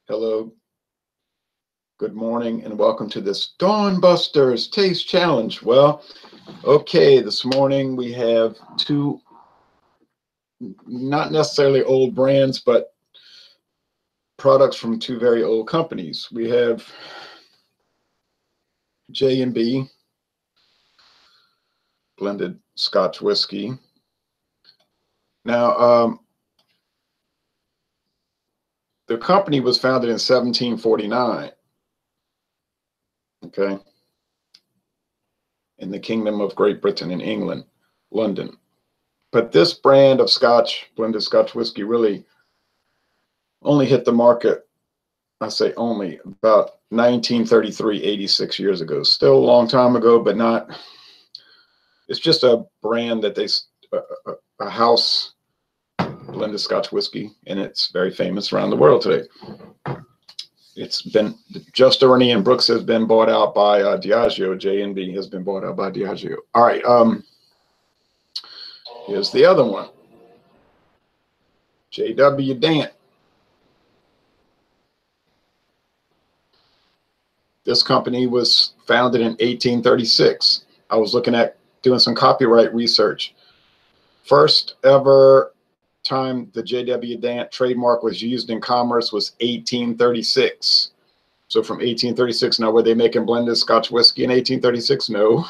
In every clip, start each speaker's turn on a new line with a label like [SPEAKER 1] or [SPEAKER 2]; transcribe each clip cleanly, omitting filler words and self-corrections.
[SPEAKER 1] Hello, good morning, and welcome to this Dawn Busters Taste Challenge. Well, okay, this morning we have two, not necessarily old brands, but products from two very old companies. We have J&B blended Scotch whiskey. Now, the company was founded in 1749. Okay, in the Kingdom of Great Britain in England, London. But this brand of Scotch, blended Scotch whiskey, really only hit the market, I say only, about 1933, 86 years ago. Still a long time ago, but not, it's just a brand that a house blended Scotch whiskey, and it's very famous around the world today. It's been, Just Ernie and Brooks has been bought out by Diageo. J&B has been bought out by Diageo. All right, here's the other one. J.W. Dant. This company was founded in 1836. I was looking at doing some copyright research. First ever time the J.W. Dant trademark was used in commerce was 1836. So from 1836, now were they making blended Scotch whiskey in 1836? No,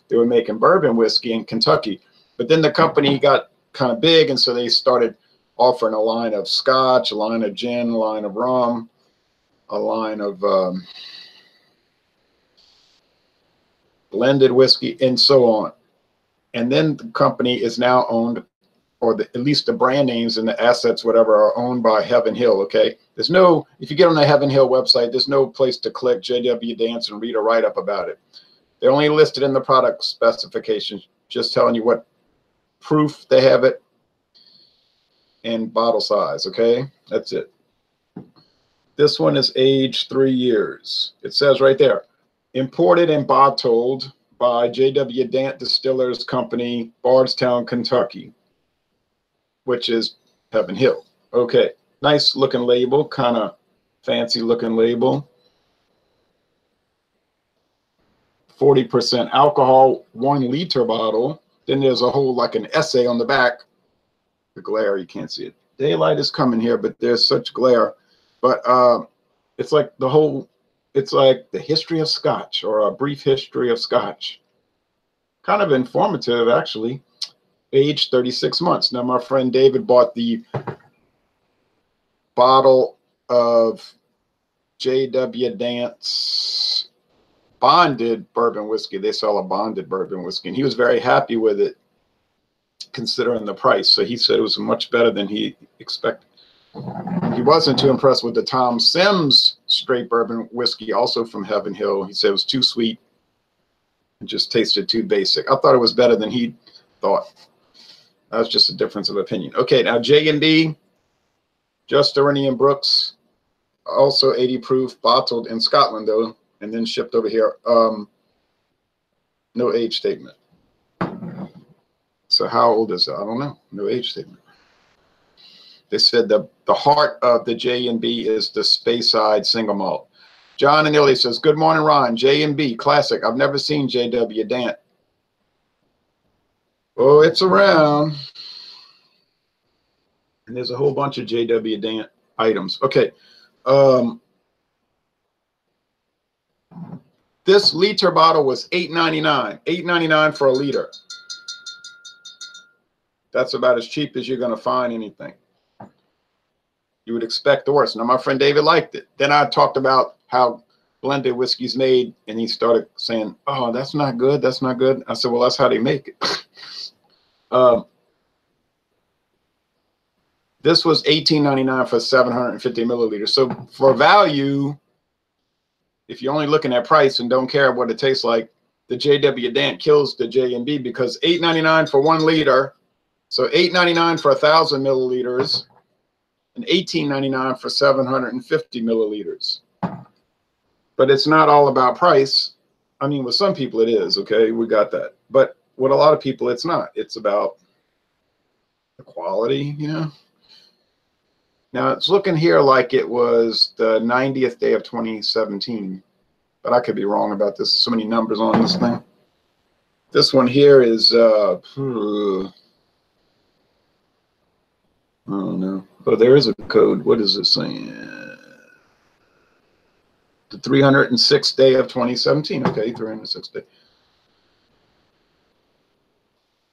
[SPEAKER 1] they were making bourbon whiskey in Kentucky. But then the company got kind of big, and so they started offering a line of Scotch, a line of gin, a line of rum, a line of blended whiskey, and so on. And then the company is now owned, or at least the brand names and the assets, whatever, are owned by Heaven Hill. Okay, there's no, if you get on the Heaven Hill website, there's no place to click J.W. Dant and read a write-up about it. They're only listed in the product specifications, just telling you what proof they have it and bottle size. Okay, that's it. This one is aged 3 years. It says right there, imported and bottled by J.W. Dant Distillers Company, Bardstown, Kentucky, which is Heaven Hill. Okay, nice looking label, kind of fancy looking label. 40% alcohol, 1 liter bottle. Then there's a whole, like an essay on the back. The glare, you can't see it. Daylight is coming here, but there's such glare. But it's like the whole, it's like the history of Scotch, or a brief history of Scotch. Kind of informative, actually. Age 36 months. Now, my friend David bought the bottle of J.W. Dant's bonded bourbon whiskey. They sell a bonded bourbon whiskey, and he was very happy with it, considering the price. So he said it was much better than he expected. He wasn't too impressed with the Tom Sims straight bourbon whiskey, also from Heaven Hill. He said it was too sweet. It just tasted too basic. I thought it was better than he thought. That was just a difference of opinion. Okay, now J&B, Just Ernie and Brooks, also 80 proof, bottled in Scotland though, and then shipped over here. No age statement. So how old is that? I don't know. No age statement. They said the heart of the J&B is the Speyside single malt. John and Illy says, good morning, Ron. J&B, classic. I've never seen J.W. Dant. Oh, it's around. And there's a whole bunch of J.W. Dant items. Okay. This liter bottle was $8.99. $8.99 for a liter. That's about as cheap as you're going to find anything. You would expect the worst. Now, my friend David liked it. Then I talked about how blended whiskey's made, and he started saying, oh, that's not good. That's not good. I said, well, that's how they make it. This was $18.99 for 750 milliliters. So for value, if you're only looking at price and don't care what it tastes like, the J.W. Dant kills the J&B, because $8.99 for 1 liter, so $8.99 for 1,000 milliliters, and $18.99 for 750 milliliters. But it's not all about price. I mean, with some people it is, okay, we got that. But with a lot of people, it's not. It's about the quality, you know. Now it's looking here like it was the 90th day of 2017, but I could be wrong about this. So many numbers on this thing. This one here is, I don't know. Oh, there is a code. What is it saying? The 306th day of 2017. Okay, 306th day.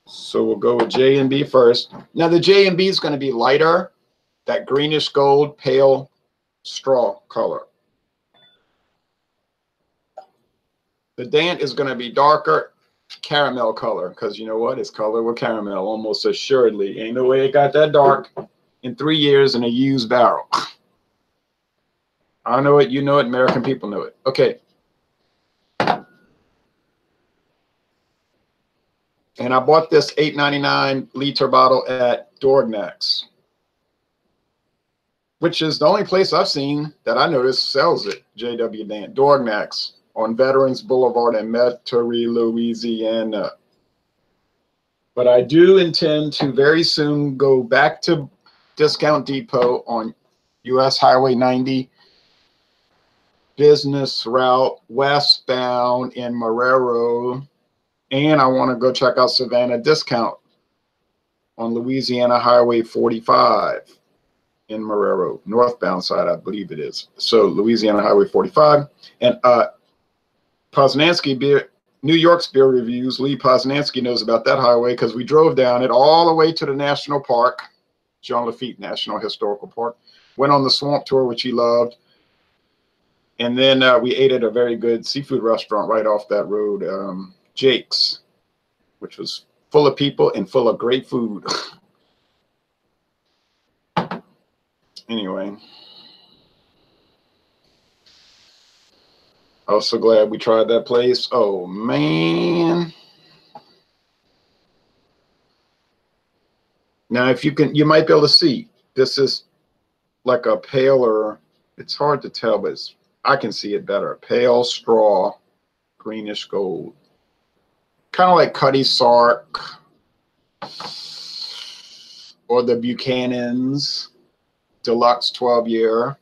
[SPEAKER 1] So we'll go with J&B first. Now the J&B is going to be lighter, that greenish gold, pale straw color. The Dant is going to be darker, caramel color, because you know what? It's colored with caramel, almost assuredly. Ain't no way it got that dark in 3 years in a used barrel. I know it, you know it, American people know it. Okay. And I bought this $8.99 liter bottle at Dorgnac's, which is the only place I've seen that I noticed sells it, JW Dant, Dorgnac's on Veterans Boulevard in Metairie, Louisiana. But I do intend to very soon go back to Discount Depot on US Highway 90, business route westbound in Marrero. And I want to go check out Savannah Discount on Louisiana Highway 45 in Marrero, northbound side, I believe it is. So Louisiana Highway 45. And Poznansky Beer, New York's beer reviews. Lee Poznansky knows about that highway because we drove down it all the way to the national park, Jean Lafitte National Historical Park. Went on the swamp tour, which he loved. And then we ate at a very good seafood restaurant right off that road, Jake's, which was full of people and full of great food. Anyway, I was so glad we tried that place. Oh, man. Now, if you can, you might be able to see, this is like a paler, it's hard to tell, but I can see it better. Pale straw, greenish gold. Kind of like Cuddy Sark or the Buchanan's Deluxe 12-year.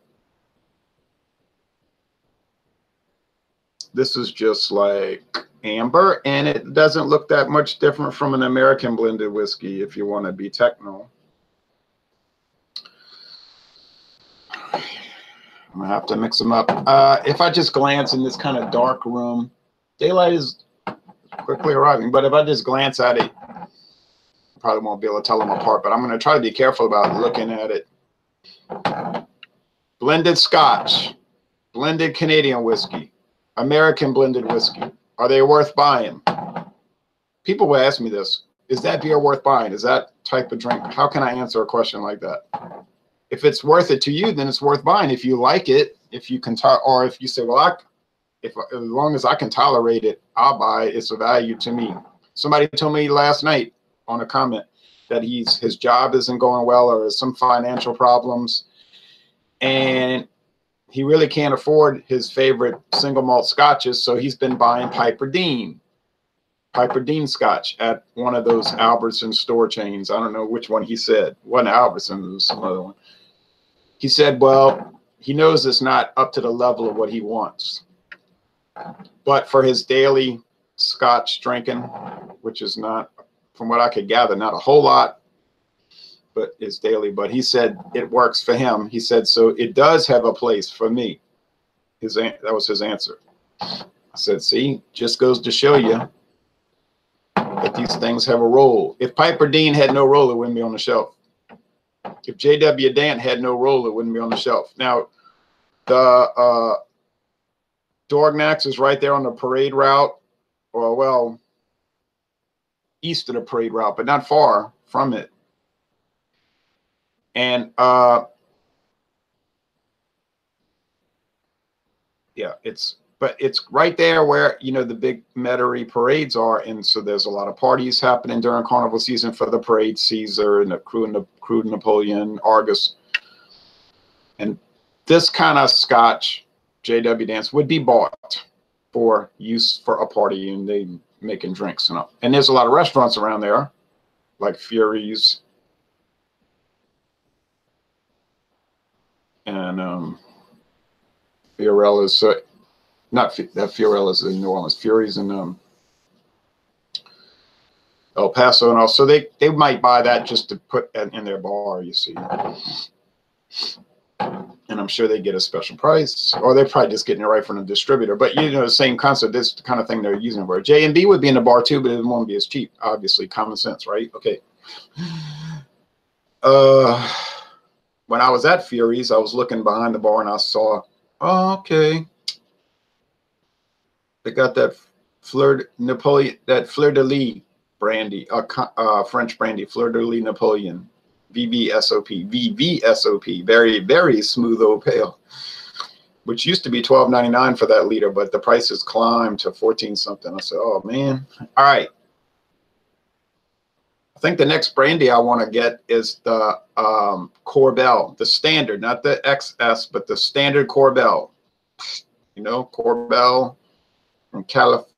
[SPEAKER 1] This is just like amber, and it doesn't look that much different from an American blended whiskey if you want to be techno. I'm gonna have to mix them up. If I just glance in this kind of dark room, daylight is quickly arriving, but if I just glance at it, I probably won't be able to tell them apart, but I'm going to try to be careful about looking at it. Blended Scotch, blended Canadian whiskey, American blended whiskey. Are they worth buying? People will ask me this. Is that beer worth buying? Is that type of drink? How can I answer a question like that? If it's worth it to you, then it's worth buying. If you like it, if you can, or if you say, well, as long as I can tolerate it, I'll buy it. It's a value to me. Somebody told me last night on a comment that his job isn't going well or has some financial problems, and he really can't afford his favorite single malt scotches, so he's been buying Piper Dean Scotch at one of those Albertson store chains. I don't know which one he said. It wasn't Albertson, it was some other one. He said, well, he knows it's not up to the level of what he wants. But for his daily Scotch drinking, which is not, from what I could gather, not a whole lot, but it's daily. But he said it works for him. He said, so it does have a place for me. That was his answer. I said, see, just goes to show you that these things have a role. If Piper Dean had no role, it wouldn't be on the shelf. If JW Dant had no role, it wouldn't be on the shelf. Now, the Dorgnac's is right there on the parade route, or well, east of the parade route, but not far from it. And yeah, it's right there where, you know, the big Metairie parades are, and so there's a lot of parties happening during carnival season for the parade, Caesar and the Crude Napoleon, Argus, and this kind of Scotch, JW Dance, would be bought for use for a party, and they making drinks and all. And there's a lot of restaurants around there, like Fury's. and Fiorella's not that Fiorella's in New Orleans, Fury's in El Paso, and also they might buy that just to put in their bar, you see. And I'm sure they get a special price, or they're probably just getting it right from the distributor. But you know, the same concept. This is the kind of thing they're using for. J&B would be in the bar too, but it won't be as cheap. Obviously, common sense, right? Okay. When I was at Fury's, I was looking behind the bar and I saw, oh, okay, they got that Fleur de Lis brandy, French brandy, Fleur de Lis Napoleon. VVSOP, very, very smooth old pale, which used to be $12.99 for that liter, but the prices climbed to 14 something. I said, oh man. All right. I think the next brandy I want to get is the Corbel, the standard, not the XS, but the standard Corbel. You know, Corbel from California.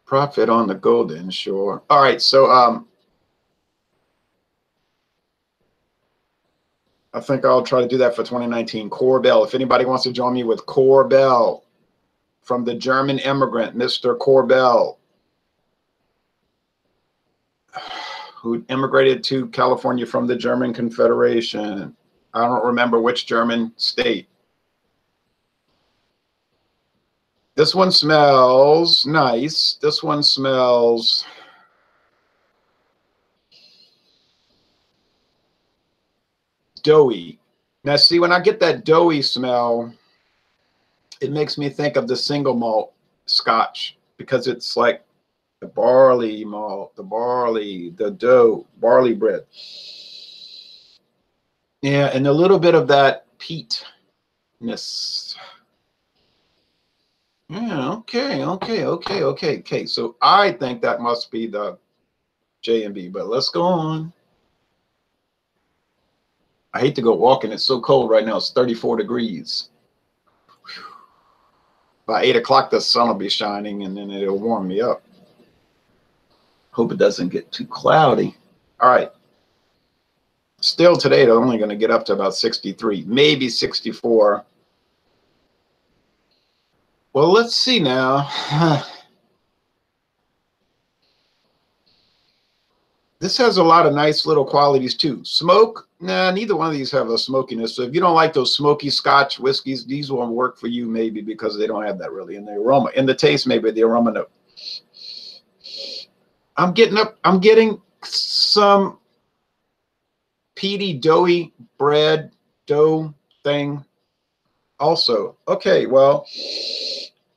[SPEAKER 1] Profit on the Golden Shore. All right, so I think I'll try to do that for 2019. Corbel. If anybody wants to join me with Corbel from the German immigrant, Mr. Corbel, who immigrated to California from the German Confederation. I don't remember which German state. This one smells nice. This one smells doughy. Now, see, when I get that doughy smell, it makes me think of the single malt Scotch, because it's like the barley malt, the barley, the dough, barley bread. Yeah, and a little bit of that peatness. Yeah, okay. So I think that must be the J&B, but let's go on. I hate to go walking. It's so cold right now. It's 34 degrees. By 8 o'clock, the sun will be shining, and then it'll warm me up. Hope it doesn't get too cloudy. All right. Still today, they're only going to get up to about 63, maybe 64. Well, let's see now. This has a lot of nice little qualities too. Smoke, nah, neither one of these have a smokiness. So if you don't like those smoky Scotch whiskeys, these won't work for you maybe because they don't have that really in the aroma. In the taste, maybe the aroma note. I'm getting some peaty, doughy bread, dough thing also. Okay, well,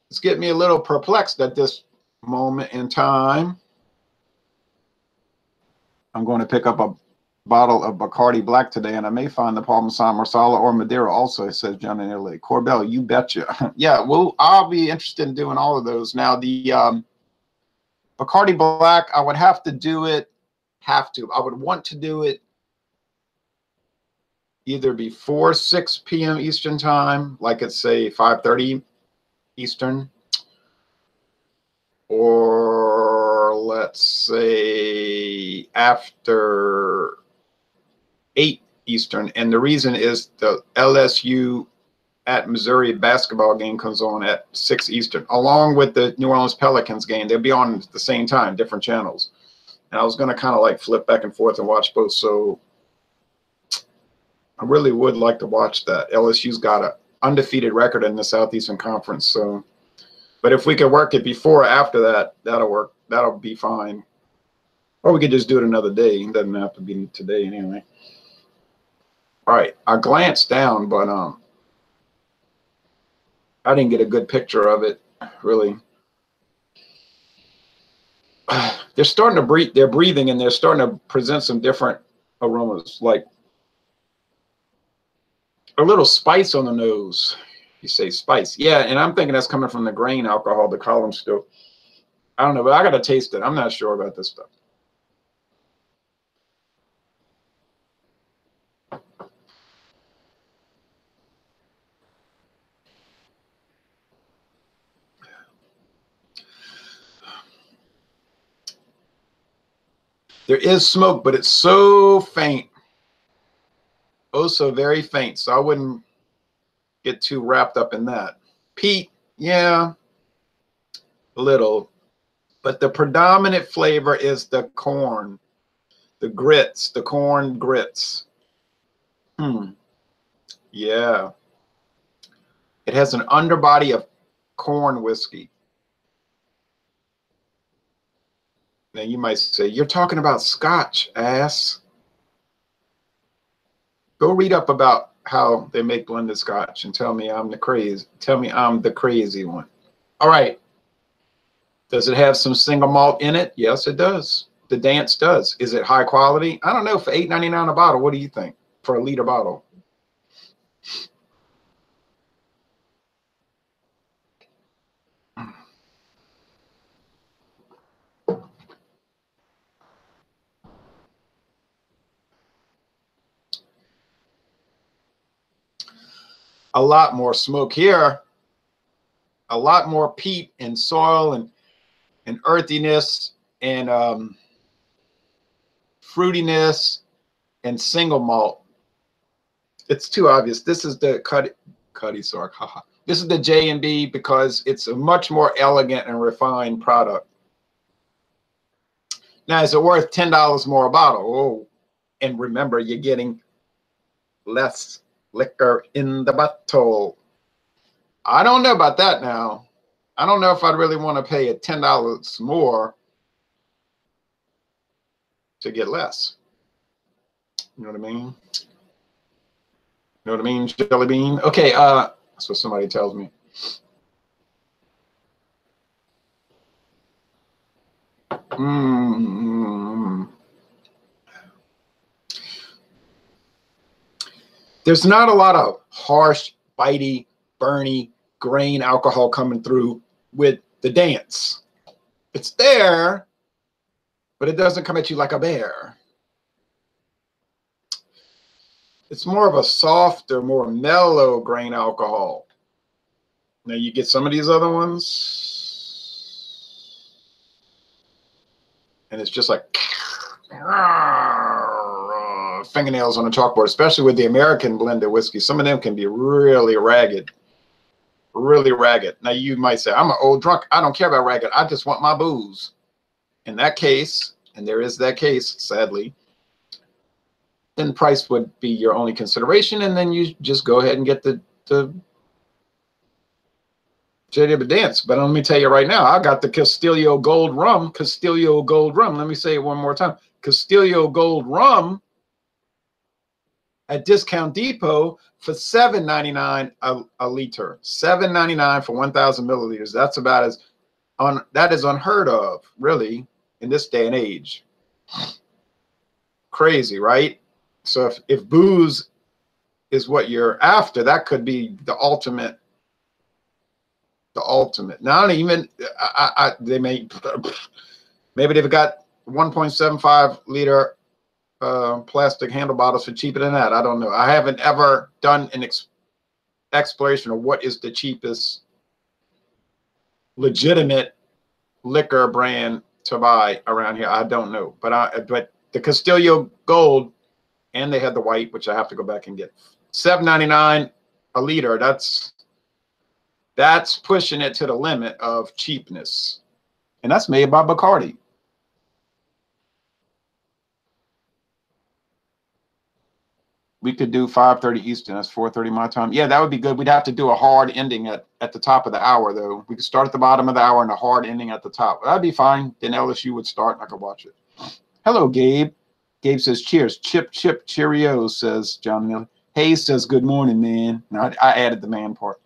[SPEAKER 1] it's getting me a little perplexed at this moment in time. I'm going to pick up a bottle of Bacardi Black today, and I may find the Parmesan Marsala or Madeira also, says John in Italy. Corbel, you betcha. Yeah, well, I'll be interested in doing all of those. Now, the Bacardi Black, I would have to do it, I would want to do it either before 6 p.m. Eastern time, like it's say 5:30 Eastern, or let's say after 8 Eastern. And the reason is the LSU at Missouri basketball game comes on at 6 Eastern, along with the New Orleans Pelicans game. They'll be on at the same time, different channels. And I was going to kind of like flip back and forth and watch both. So I really would like to watch that. LSU's got an undefeated record in the Southeastern Conference. So, but if we could work it before or after that, that'll work. That'll be fine. Or we could just do it another day. It doesn't have to be today anyway. All right. I glanced down, but I didn't get a good picture of it, really. They're starting to breathe. They're breathing, and they're starting to present some different aromas, like a little spice on the nose. You say spice. Yeah, and I'm thinking that's coming from the grain alcohol, the column still. I don't know, but I got to taste it. I'm not sure about this stuff. There is smoke, but it's so faint. Oh, so very faint. So I wouldn't get too wrapped up in that. Peat, yeah, a little. But the predominant flavor is the corn, the grits, the corn grits. Yeah. It has an underbody of corn whiskey. Now you might say, you're talking about Scotch, ass. Go read up about how they make blended Scotch and tell me I'm the crazy one. All right. Does it have some single malt in it? Yes, it does. The Dance does. Is it high quality? I don't know. For $8.99 a bottle, what do you think? For a liter bottle? A lot more smoke here. A lot more peat and soil and earthiness and fruitiness and single malt. It's too obvious. This is the Cuddy Sark. Haha. This is the J&B because it's a much more elegant and refined product. Now, is it worth $10 more a bottle? Oh, and remember, you're getting less liquor in the bottle. I don't know about that now. I don't know if I'd really want to pay a $10 more to get less. You know what I mean? You know what I mean, Jelly Bean? Okay, that's what somebody tells me. There's not a lot of harsh, bitey, burny, grain alcohol coming through with the Dance. It's there, but it doesn't come at you like a bear. It's more of a softer, more mellow grain alcohol. Now you get some of these other ones, and it's just like fingernails on a chalkboard, especially with the American blended whiskey. Some of them can be really ragged. Really ragged. Now you might say, I'm an old drunk. I don't care about ragged. I just want my booze. In that case, and there is that case, sadly, then price would be your only consideration, and then you just go ahead and get the J&B Dance. But let me tell you right now, I got the Castillo Gold Rum. Castillo Gold Rum. Let me say it one more time. Castillo Gold Rum at Discount Depot for $7.99 a liter. $7.99 for 1,000 milliliters. That's about as that is unheard of, really, in this day and age. Crazy, right? So if booze is what you're after, that could be the ultimate. The ultimate. Not even they may maybe they've got 1.75 liter plastic handle bottles for cheaper than that. I don't know. I haven't ever done an exploration of what is the cheapest legitimate liquor brand to buy around here. I don't know, but the Castillo Gold, and they had the white, which I have to go back and get. $7.99 a liter. That's pushing it to the limit of cheapness, and that's made by Bacardi. We could do 5:30 Eastern. That's 4:30 my time. Yeah, that would be good. We'd have to do a hard ending at the top of the hour, though. We could start at the bottom of the hour and a hard ending at the top. That'd be fine. Then LSU would start, and I could watch it. Hello, Gabe. Gabe says, cheers. Chip, chip, Cheerios, says John Miller. Hayes says, good morning, man. No, I added the man part.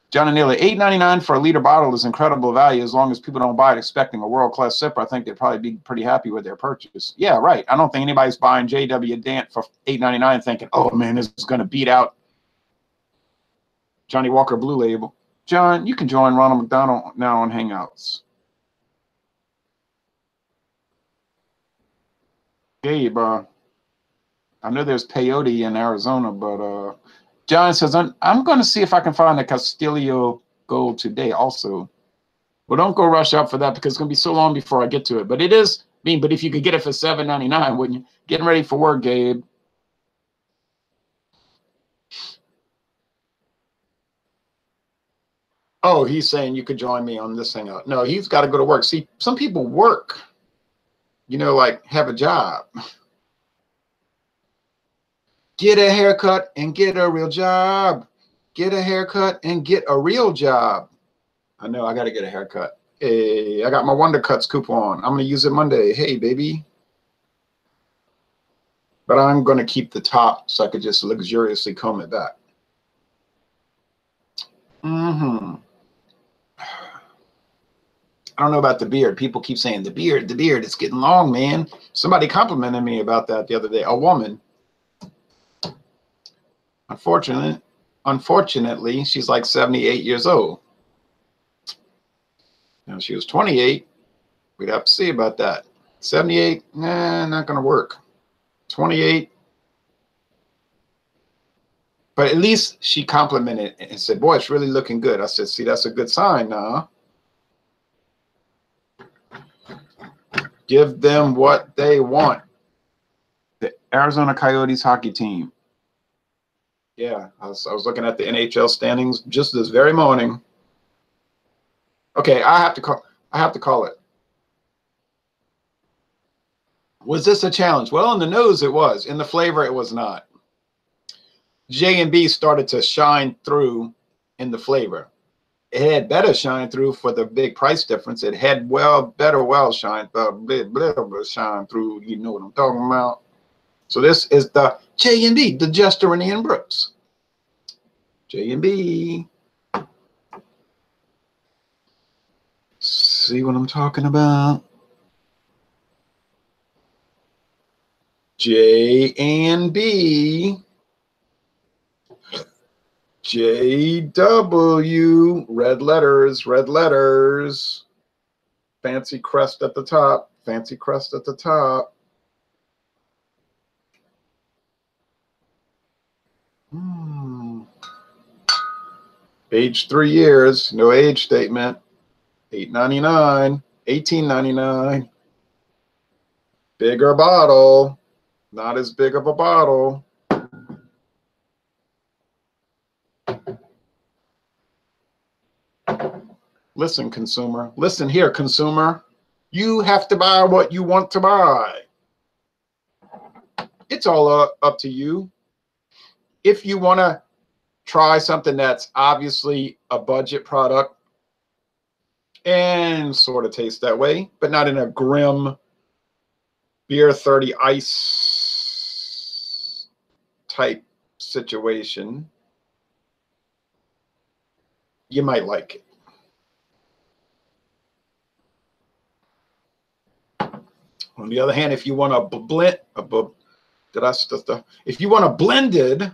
[SPEAKER 1] John and Neely, $8.99 for a liter bottle is incredible value as long as people don't buy it expecting a world-class sipper. I think they'd probably be pretty happy with their purchase. Yeah, right. I don't think anybody's buying JW Dant for $8.99 thinking, oh, man, this is going to beat out Johnny Walker Blue Label. John, you can join Ronald McDonald now on Hangouts. Gabe, I know there's peyote in Arizona, but John says, I'm going to see if I can find the Castillo Gold today also. Well, don't go rush out for that because it's going to be so long before I get to it. But it is mean, but if you could get it for $7.99, wouldn't you? Getting ready for work, Gabe. Oh, he's saying you could join me on this thing. No, he's got to go to work. See, some people work, you know, like have a job. Get a haircut and get a real job. Get a haircut and get a real job. I know I got to get a haircut. Hey, I got my Wonder Cuts coupon. I'm going to use it Monday. Hey, baby. But I'm going to keep the top so I could just luxuriously comb it back. I don't know about the beard. People keep saying the beard, it's getting long, man. Somebody complimented me about that the other day. A woman. Unfortunately, she's like 78 years old. Now, if she was 28, we'd have to see about that. 78, nah, not going to work. 28. But at least she complimented and said, boy, it's really looking good. I said, see, that's a good sign now. Give them what they want. The Arizona Coyotes hockey team. Yeah, I was looking at the NHL standings just this very morning. Okay, I have to call it. Was this a challenge? Well, in the nose it was. In the flavor it was not. J&B started to shine through in the flavor. It had better shine through for the big price difference. It had better shine through. You know what I'm talking about. So this is the J&B, the Jester and Ian Brooks. J&B. See what I'm talking about? J&B. JW. Red letters. Fancy crest at the top. Age 3 years, no age statement. $8.99, $18.99. Bigger bottle, not as big of a bottle. Listen, consumer. Listen here, consumer. You have to buy what you want to buy. It's all up to you. If you want to try something that's obviously a budget product and sort of tastes that way, but not in a grim beer 30 ice type situation, you might like it. On the other hand, if you want a blend, if you want a blended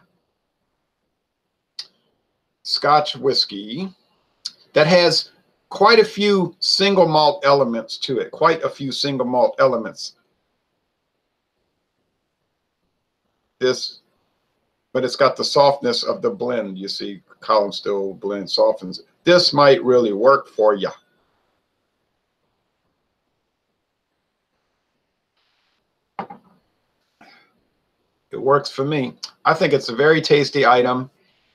[SPEAKER 1] Scotch whiskey that has quite a few single malt elements to it, but it's got the softness of the blend. You see, column still blend softens. This might really work for you. It works for me. I think it's a very tasty item.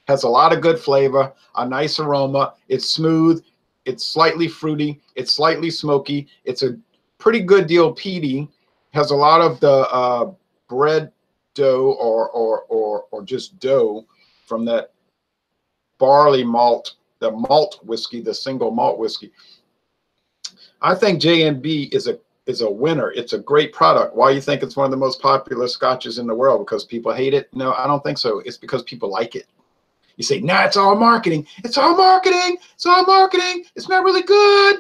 [SPEAKER 1] Has a lot of good flavor, a nice aroma. It's smooth. It's slightly fruity. It's slightly smoky. It's a pretty good deal peaty. Has a lot of the bread dough or just dough from that barley malt, the malt whiskey, the single malt whiskey. I think J&B is a winner. It's a great product. Why you think it's one of the most popular scotches in the world? Because people hate it? No, I don't think so. It's because people like it. You say, nah, it's all marketing. It's all marketing. It's all marketing. It's not really good.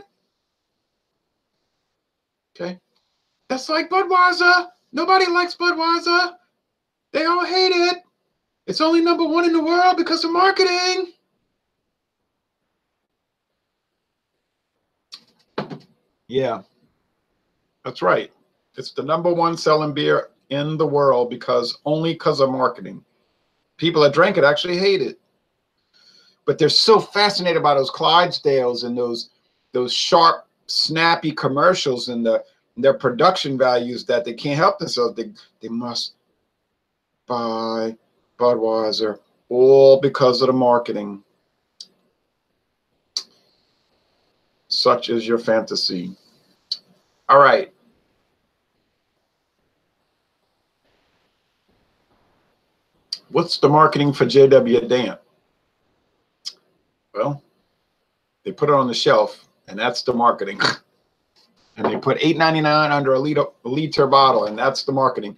[SPEAKER 1] Okay. That's like Budweiser. Nobody likes Budweiser. They all hate it. It's only #1 in the world because of marketing. Yeah, that's right. It's the #1 selling beer in the world only because of marketing. People that drink it actually hate it. But they're so fascinated by those Clydesdales and those sharp, snappy commercials and the their production values that they can't help themselves. They must buy Budweiser, all because of the marketing. Such is your fantasy. All right. What's the marketing for JW Dant? Well, they put it on the shelf, and that's the marketing. And they put $8.99 under a liter bottle, and that's the marketing.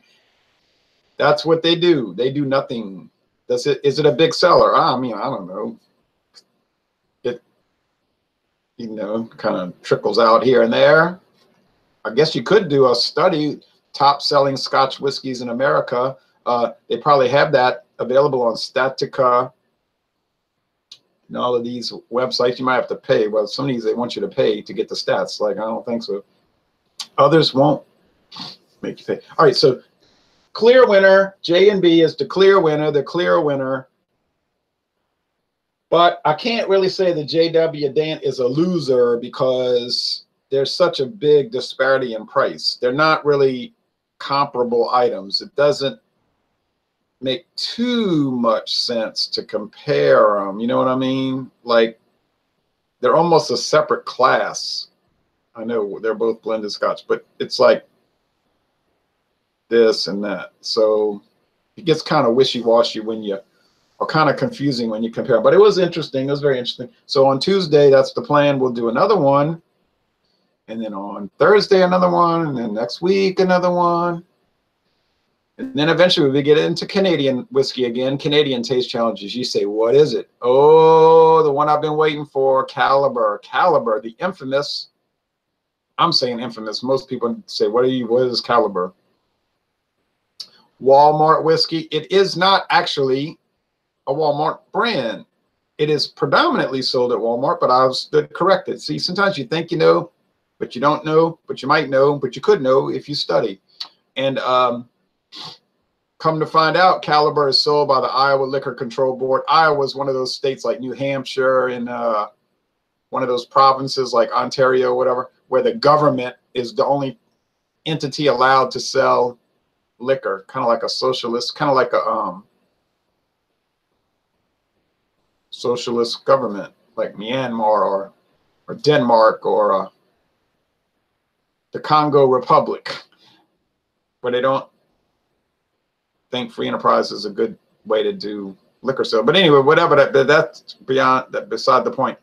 [SPEAKER 1] That's what they do. They do nothing. Is it a big seller? I mean, I don't know. It, kind of trickles out here and there. I guess you could do a study, top selling Scotch whiskeys in America. They probably have that available on Statica and all of these websites. You might have to pay. Well, some of these they want you to pay to get the stats. Like, I don't think so. Others won't make you pay. All right, so clear winner. J&B is the clear winner, But I can't really say that JW Dant is a loser because there's such a big disparity in price. They're not really comparable items. It doesn't make too much sense to compare them. You know what I mean? Like, they're almost a separate class. I know they're both blended Scotch, but it's like this and that. So it gets kind of wishy-washy when you are kind of confusing when you compare. But it was interesting. It was very interesting. So on Tuesday, that's the plan. We'll do another one. And then on Thursday, another one. And then next week, another one. And then eventually we get into Canadian whiskey again, Canadian taste challenges. You say, what is it? Oh, the one I've been waiting for, Caliber. Caliber, the infamous. I'm saying infamous. Most people say, what is Caliber? Walmart whiskey. It is not actually a Walmart brand. It is predominantly sold at Walmart, but I was corrected. See, sometimes you think you know, but you don't know, but you might know, but you could know if you study. And come to find out, Caliber is sold by the Iowa Liquor Control Board. Iowa is one of those states like New Hampshire and one of those provinces like Ontario, whatever, where the government is the only entity allowed to sell liquor, kind of like a socialist, kind of like a socialist government like Myanmar or Denmark or the Congo Republic, where they don't think free enterprise is a good way to do liquor sale. But anyway, whatever, that's beside the point.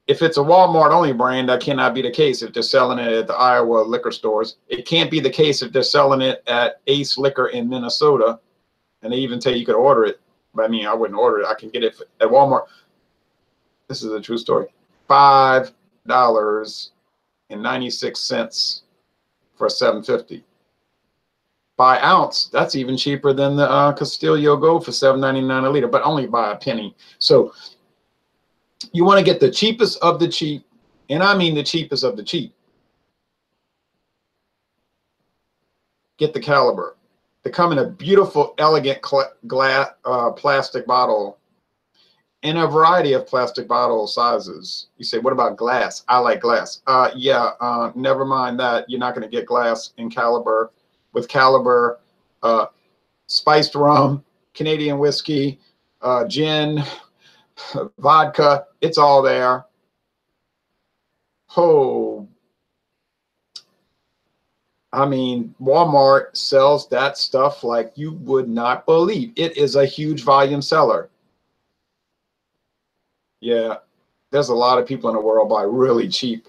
[SPEAKER 1] If it's a Walmart only brand, that cannot be the case if they're selling it at the Iowa liquor stores. It can't be the case if they're selling it at Ace Liquor in Minnesota. And they even tell you could order it. But I mean, I wouldn't order it. I can get it at Walmart. This is a true story. $5.96 for a 750. By ounce, that's even cheaper than the Castillo Gold for $7.99 a liter, but only by a penny. So you want to get the cheapest of the cheap, and I mean the cheapest of the cheap. Get the Caliber. They come in a beautiful, elegant glass, plastic bottle, in a variety of plastic bottle sizes. You say, what about glass? I like glass. Never mind that. You're not going to get glass in Caliber. With Caliber, spiced rum, Canadian whiskey, gin, vodka, it's all there. Oh, I mean, Walmart sells that stuff like you would not believe. It is a huge volume seller. Yeah, there's a lot of people in the world buy really cheap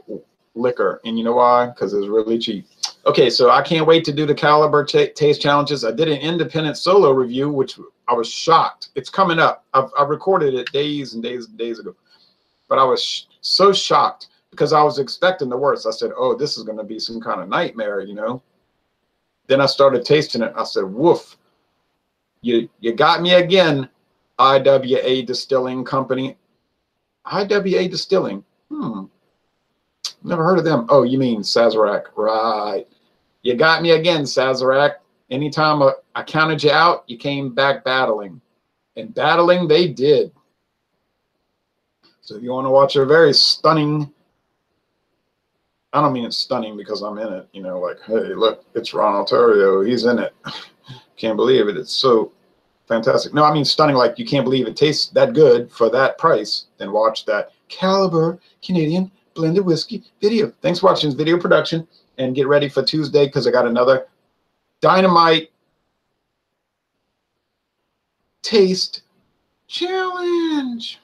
[SPEAKER 1] liquor. And you know why? Because it's really cheap. Okay, so I can't wait to do the Caliber taste challenges. I did an independent solo review, which I was shocked. It's coming up. I recorded it days and days and days ago. But I was so shocked because I was expecting the worst. I said, oh, this is going to be some kind of nightmare, you know. Then I started tasting it. I said, woof, you got me again, IWA Distilling Company. IWA Distilling. Never heard of them. Oh, you mean Sazerac. Right. You got me again, Sazerac. Anytime I counted you out, you came back battling. And battling they did. So if you want to watch a very stunning I don't mean it's stunning because I'm in it, you know, like, hey, look, it's Ron Ontario, he's in it. Can't believe it. It's so fantastic. No, I mean stunning, like you can't believe it tastes that good for that price. Then watch that Caliber Canadian blended whiskey video. Thanks for watching this video production, and get ready for Tuesday because I got another dynamite taste challenge.